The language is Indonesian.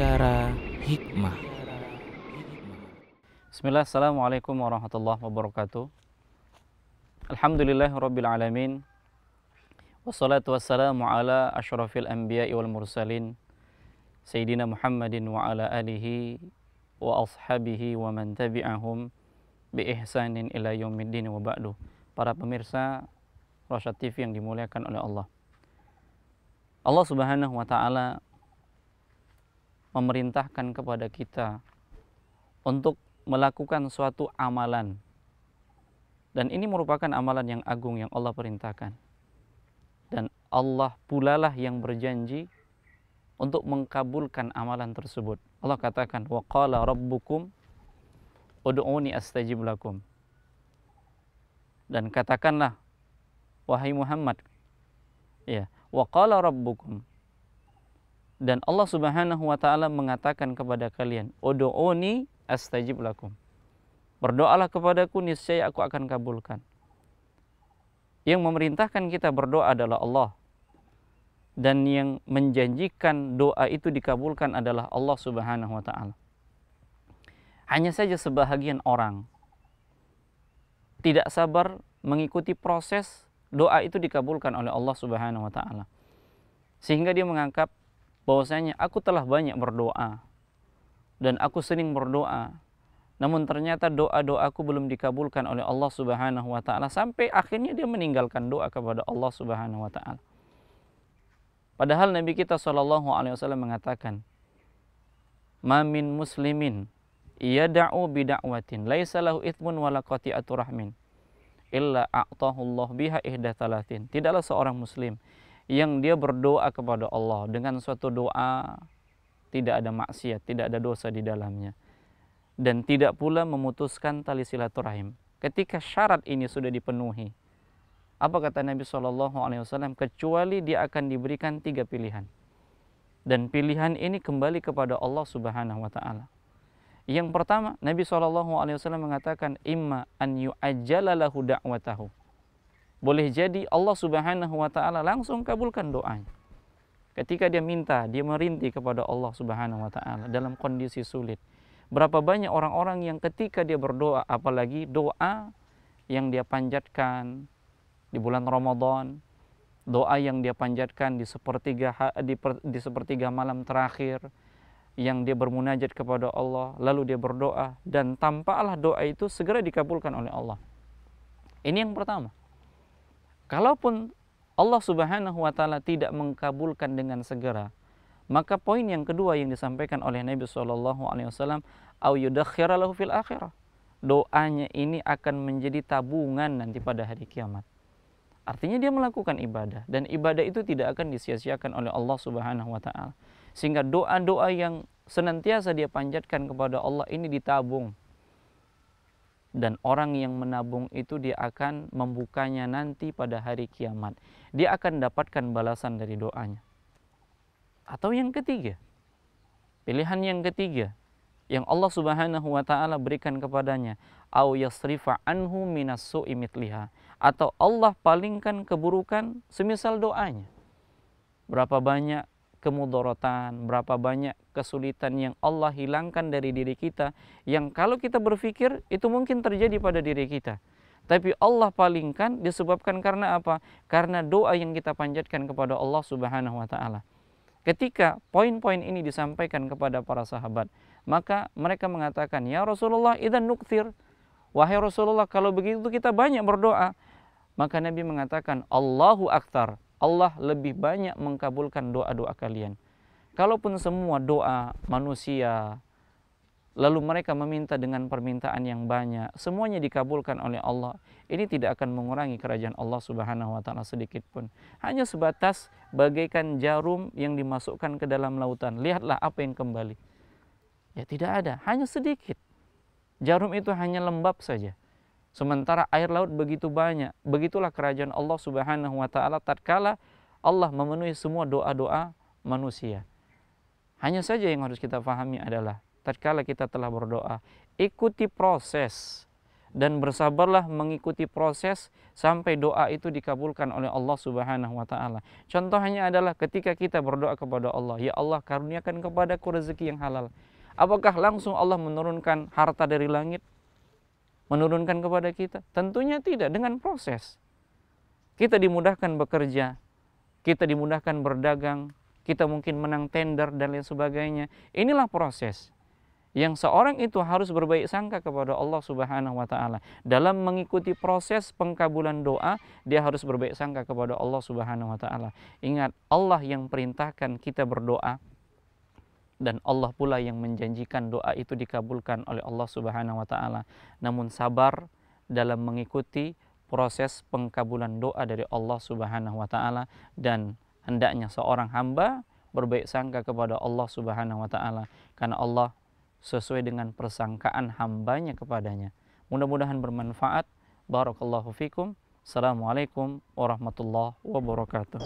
Mutiara Hikmah. Bismillah, assalamualaikum warahmatullahi wabarakatuh. Alhamdulillahirabbil alamin. Wassalatu wassalamu ala asyrafil anbiya'i wal mursalin Sayyidina Muhammadin wa ala alihi wa ashabihi wa man tabi'ahum bi ihsanin ila yaumiddin wa ba'du. Para pemirsa Rosyad TV yang dimuliakan oleh Allah. Allah Subhanahu wa taala memerintahkan kepada kita untuk melakukan suatu amalan, dan ini merupakan amalan yang agung yang Allah perintahkan, dan Allah pula lah yang berjanji untuk mengkabulkan amalan tersebut. Allah katakan, wa qala rabbukum ud'uni astajib lakum, dan katakanlah wahai Muhammad, ya, wa qala rabbukum, dan Allah Subhanahu wa taala mengatakan kepada kalian, ud'uni astajib lakum, berdoalah kepadaku niscaya aku akan kabulkan. Yang memerintahkan kita berdoa adalah Allah, dan yang menjanjikan doa itu dikabulkan adalah Allah Subhanahu wa taala. Hanya saja sebahagian orang tidak sabar mengikuti proses doa itu dikabulkan oleh Allah Subhanahu wa taala, sehingga dia menganggap bahwasanya aku telah banyak berdoa dan aku sering berdoa, namun ternyata doa-doaku belum dikabulkan oleh Allah Subhanahu wa taala, sampai akhirnya dia meninggalkan doa kepada Allah Subhanahu wa taala. Padahal Nabi kita sallallahu alaihi wasallam mengatakan, "Ma min muslimin yad'u bi da'watin laisa lahu itsmun wala qati'atu rahmin illa a'tahu Allah biha ihda thalathin." Tidaklah seorang muslim yang dia berdoa kepada Allah dengan suatu doa tidak ada maksiat, tidak ada dosa di dalamnya, dan tidak pula memutuskan tali silaturahim. Ketika syarat ini sudah dipenuhi, apa kata Nabi SAW? Kecuali dia akan diberikan 3 pilihan, dan pilihan ini kembali kepada Allah Subhanahu wa taala. Yang pertama, Nabi SAW mengatakan, imma an yu'ajjala lahu da'watahu, boleh jadi Allah Subhanahu wa taala langsung kabulkan doanya. Ketika dia minta, dia merintih kepada Allah Subhanahu wa taala dalam kondisi sulit. Berapa banyak orang-orang yang ketika dia berdoa, apalagi doa yang dia panjatkan di bulan Ramadan, doa yang dia panjatkan di sepertiga malam terakhir, yang dia bermunajat kepada Allah, lalu dia berdoa, dan tampaklah doa itu segera dikabulkan oleh Allah. Ini yang pertama. Kalaupun Allah Subhanahu wa taala tidak mengkabulkan dengan segera, maka poin yang kedua yang disampaikan oleh Nabi sallallahu alaihi wasallam, au yudakhkhira lahu fil akhirah, doanya ini akan menjadi tabungan nanti pada hari kiamat. Artinya dia melakukan ibadah, dan ibadah itu tidak akan disia-siakan oleh Allah Subhanahu wa taala. Sehingga doa-doa yang senantiasa dia panjatkan kepada Allah ini ditabung. Dan orang yang menabung itu dia akan membukanya nanti pada hari kiamat. Dia akan dapatkan balasan dari doanya. Atau yang ketiga, pilihan yang ketiga yang Allah Subhanahu wa taala berikan kepadanya, au yasrifa anhu minas su'i mitliha, atau Allah palingkan keburukan semisal doanya. Berapa banyak kemudaratan, berapa banyak kesulitan yang Allah hilangkan dari diri kita, yang kalau kita berpikir itu mungkin terjadi pada diri kita, tapi Allah palingkan disebabkan karena apa? Karena doa yang kita panjatkan kepada Allah Subhanahu wa taala. Ketika poin-poin ini disampaikan kepada para sahabat, maka mereka mengatakan, ya Rasulullah, idzan nukthir, wahai Rasulullah, kalau begitu kita banyak berdoa. Maka Nabi mengatakan, Allahu aktar, Allah lebih banyak mengkabulkan doa-doa kalian. Kalaupun semua doa manusia, lalu mereka meminta dengan permintaan yang banyak, semuanya dikabulkan oleh Allah, ini tidak akan mengurangi kerajaan Allah Subhanahu wa taala sedikit pun. Hanya sebatas bagaikan jarum yang dimasukkan ke dalam lautan. Lihatlah apa yang kembali. Ya tidak ada, hanya sedikit. Jarum itu hanya lembab saja. Sementara air laut begitu banyak. Begitulah kerajaan Allah Subhanahu wa taala tatkala Allah memenuhi semua doa-doa manusia. Hanya saja yang harus kita pahami adalah tatkala kita telah berdoa, ikuti proses dan bersabarlah mengikuti proses sampai doa itu dikabulkan oleh Allah Subhanahu wa taala. Contohnya adalah ketika kita berdoa kepada Allah, ya Allah karuniakan kepadaku rezeki yang halal. Apakah langsung Allah menurunkan harta dari langit? Menurunkan kepada kita? Tentunya tidak, dengan proses. Kita dimudahkan bekerja, kita dimudahkan berdagang, kita mungkin menang tender dan lain sebagainya. Inilah proses yang seorang itu harus berbaik sangka kepada Allah Subhanahu wa taala. Dalam mengikuti proses pengkabulan doa, dia harus berbaik sangka kepada Allah Subhanahu wa taala. Ingat, Allah yang perintahkan kita berdoa dan Allah pula yang menjanjikan doa itu dikabulkan oleh Allah Subhanahu wa taala. Namun sabar dalam mengikuti proses pengkabulan doa dari Allah Subhanahu wa taala, dan hendaknya seorang hamba berbaik sangka kepada Allah Subhanahu wa taala karena Allah sesuai dengan persangkaan hambanya kepadanya. Mudah-mudahan bermanfaat. Barakallahu fikum. Assalamualaikum warahmatullahi wabarakatuh.